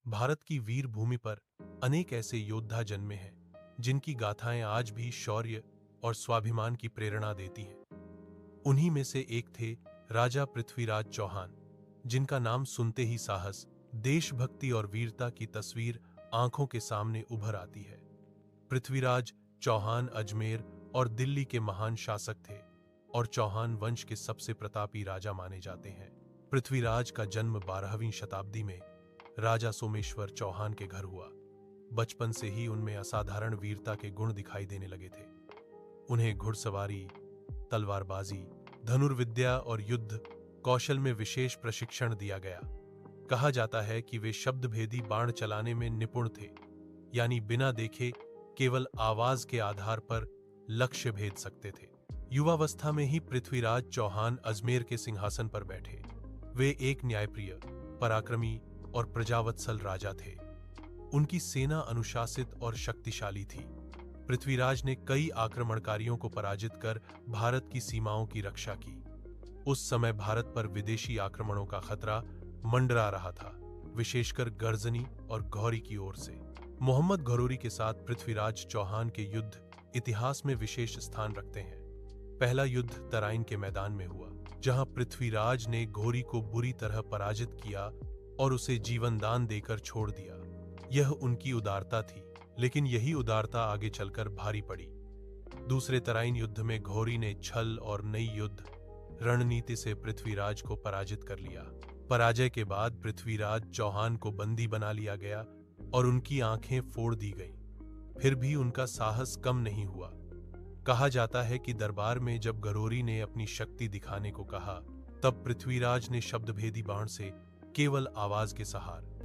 भारत की वीर भूमि पर अनेक ऐसे योद्धा जन्मे हैं जिनकी गाथाएं आज भी शौर्य और स्वाभिमान की प्रेरणा देती हैं। उन्हीं में से एक थे राजा पृथ्वीराज चौहान, जिनका नाम सुनते ही साहस, देशभक्ति और वीरता की तस्वीर आंखों के सामने उभर आती है। पृथ्वीराज चौहान अजमेर और दिल्ली के महान शासक थे और चौहान वंश के सबसे प्रतापी राजा माने जाते हैं। पृथ्वीराज का जन्म 12वीं शताब्दी में राजा सोमेश्वर चौहान के घर हुआ। बचपन से ही उनमें असाधारण वीरता के गुण दिखाई देने लगे थे। उन्हें घुड़सवारी, तलवारबाजी, धनुर्विद्या और युद्ध कौशल में विशेष प्रशिक्षण दिया गया। कहा जाता है कि वे शब्दभेदी बाण चलाने में निपुण थे, यानी बिना देखे केवल आवाज के आधार पर लक्ष्य भेद सकते थे। युवावस्था में ही पृथ्वीराज चौहान अजमेर के सिंहासन पर बैठे। वे एक न्यायप्रिय, पराक्रमी और प्रजावत्सल राजा थे। उनकी सेना अनुशासित और शक्तिशाली थी। पृथ्वीराज ने कई आक्रमणकारियों को पराजित कर भारत की सीमाओं की रक्षा की। उस समय भारत पर विदेशी आक्रमणों का खतरा मंडरा रहा था, विशेषकर गर्जनी और घौरी की ओर से। मोहम्मद घौरी के साथ पृथ्वीराज चौहान के युद्ध इतिहास में विशेष स्थान रखते हैं। पहला युद्ध तराइन के मैदान में हुआ, जहां पृथ्वीराज ने घौरी को बुरी तरह पराजित किया और उसे जीवन दान देकर छोड़ दिया। यह उनकी उदारता थी, लेकिन यही उदारता आगे चलकर भारी पड़ी। दूसरे तराइन युद्ध में घौरी ने छल और नई युद्ध रणनीति से पृथ्वीराज को पराजित कर लिया। पराजय के बाद पृथ्वीराज चौहान को बंदी बना लिया गया और उनकी आंखें फोड़ दी गईं। फिर भी उनका साहस कम नहीं हुआ। कहा जाता है कि दरबार में जब घौरी ने अपनी शक्ति दिखाने को कहा, तब पृथ्वीराज ने शब्दभेदी बाण से केवल आवाज के सहारे